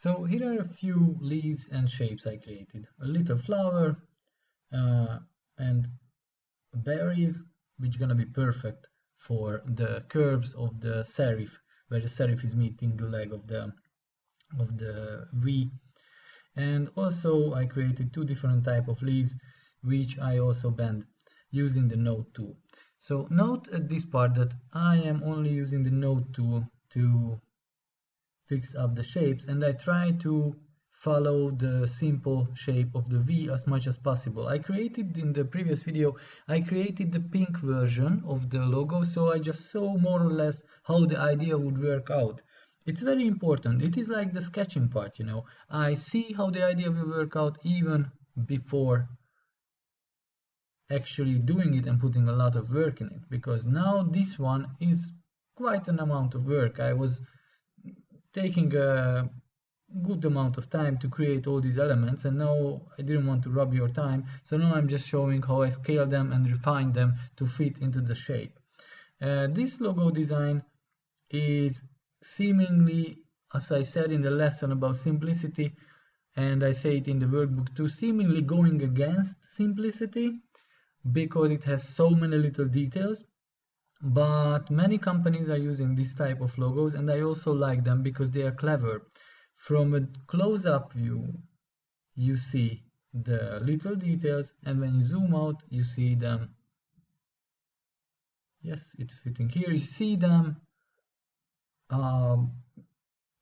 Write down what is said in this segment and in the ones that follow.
So here are a few leaves and shapes I created. A little flower and berries, which are gonna be perfect for the curves of the serif, where the serif is meeting the leg of the V. And also I created two different type of leaves, which I also bend using the node tool. So note at this part that I am only using the node tool to fix up the shapes, and I try to follow the simple shape of the V as much as possible. I created in the previous video, I created the pink version of the logo, so I just saw more or less how the idea would work out. It's very important. It is like the sketching part, you know. I see how the idea will work out even before actually doing it and putting a lot of work in it, because now this one is quite an amount of work. I was taking a good amount of time to create all these elements, and now I didn't want to rob your time, so now I'm just showing how I scale them and refine them to fit into the shape. This logo design is seemingly, as I said in the lesson about simplicity, and I say it in the workbook too, seemingly going against simplicity because it has so many little details. But many companies are using this type of logos, and I also like them because they are clever. From a close-up view, you see the little details, and when you zoom out, you see them. Yes, it's fitting here. You see them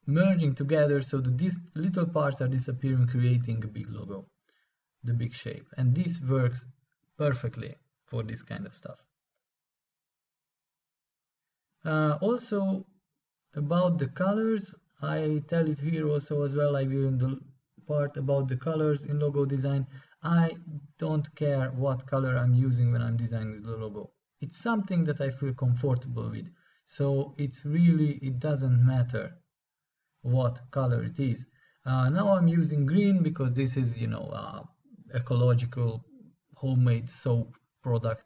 merging together, so that these little parts are disappearing, creating a big logo, the big shape. And this works perfectly for this kind of stuff. Also about the colors, I tell it here also as well. I will in the part about the colors in logo design. I don't care what color I'm using when I'm designing the logo. It's something that I feel comfortable with. So it doesn't matter what color it is. Now I'm using green because this is, you know, ecological homemade soap product.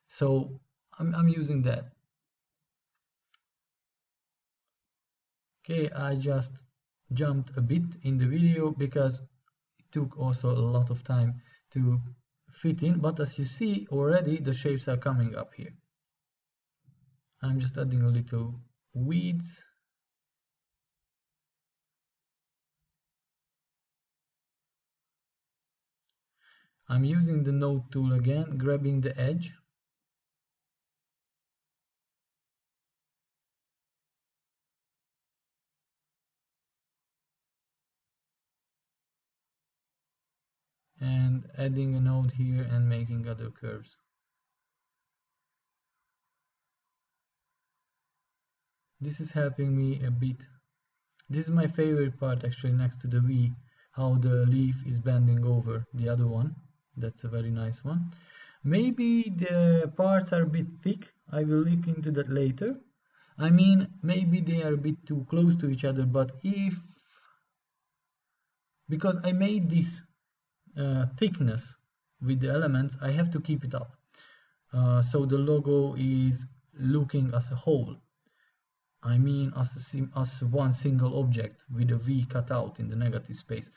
So I'm using that. Okay, I just jumped a bit in the video because it took also a lot of time to fit in, but as you see already the shapes are coming up here. I'm just adding a little weeds. I'm using the node tool again, grabbing the edge. And adding a node here and making other curves. This is helping me a bit. This is my favorite part actually, next to the V, how the leaf is bending over the other one. That's a very nice one. Maybe the parts are a bit thick. I will look into that later. I mean, maybe they are a bit too close to each other, but because I made this thickness with the elements, I have to keep it up. So the logo is looking as a whole. I mean, as one single object with a V cut out in the negative space.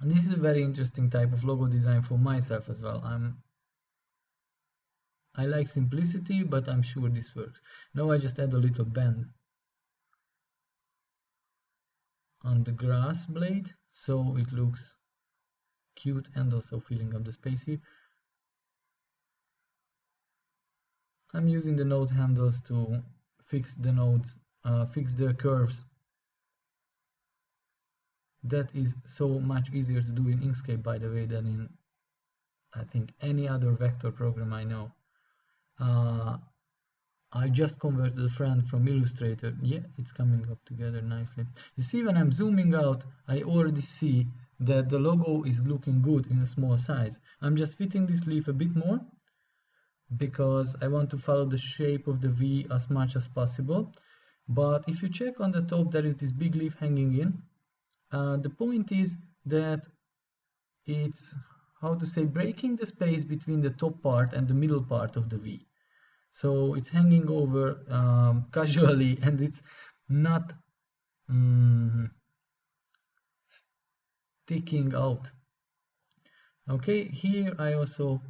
And this is a very interesting type of logo design for myself as well. I like simplicity, but I'm sure this works. Now I just add a little bend on the grass blade, so it looks cute and also filling up the space here. I'm using the node handles to fix the nodes, fix the curves. That is so much easier to do in Inkscape, by the way, than in, I think, any other vector program I know. I just converted a friend from Illustrator. Yeah, it's coming up together nicely. You see, when I'm zooming out, I already see that the logo is looking good in a small size. I'm just fitting this leaf a bit more because I want to follow the shape of the V as much as possible. But if you check on the top, there is this big leaf hanging in. The point is that it's, how to say, breaking the space between the top part and the middle part of the V. So it's hanging over casually, and it's not sticking out. Okay, here I also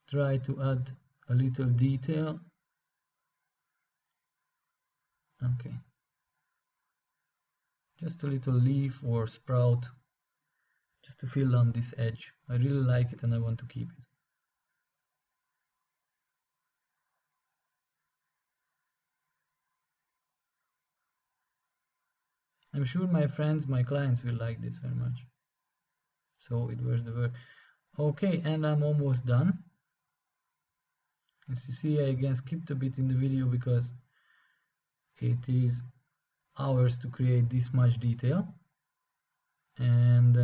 try to add a little detail. Okay, just a little leaf or sprout just to fill on this edge. I really like it and I want to keep it. I'm sure my friends, my clients will like this very much. So it was the work. Okay, and I'm almost done. As you see, I again skipped a bit in the video because it is hours to create this much detail. And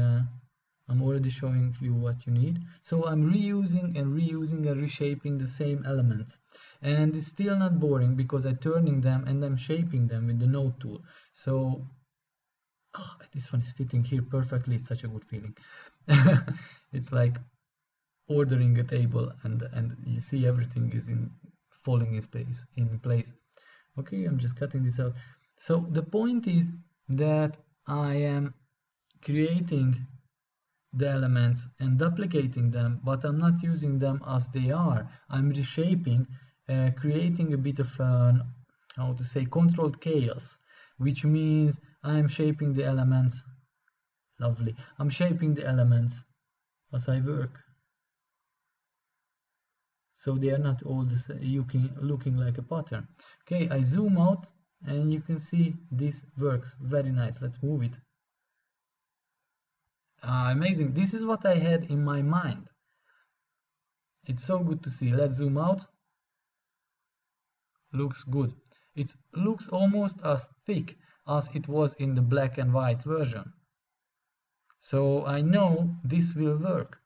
I'm already showing you what you need. So I'm reusing and reshaping the same elements. And it's still not boring because I'm turning them and I'm shaping them with the node tool. So this one is fitting here perfectly. It's such a good feeling. It's like ordering a table and you see everything is falling in place. Okay, I'm just cutting this out. So the point is that I am creating the elements and duplicating them, but I'm not using them as they are. I'm reshaping, creating a bit of an, how to say, controlled chaos, which means I'm shaping the elements. Lovely. I'm shaping the elements as I work. So they are not all the same, looking like a pattern. Okay, I zoom out and you can see this works very nice. Let's move it. Amazing. This is what I had in my mind. It's so good to see. Let's zoom out. Looks good. It looks almost as thick as it was in the black and white version. So I know this will work.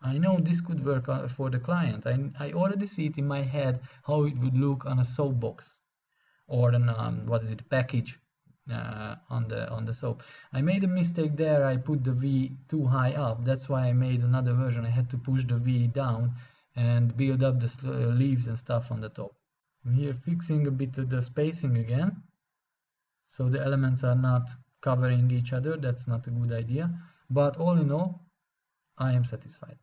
I know this could work for the client. I already see it in my head how it would look on a soapbox or an what is it, package on the soap. I made a mistake there. I put the V too high up. That's why I made another version. I had to push the V down and build up the leaves and stuff on the top. I'm here fixing a bit of the spacing again, so the elements are not covering each other. That's not a good idea. But all in all, I am satisfied.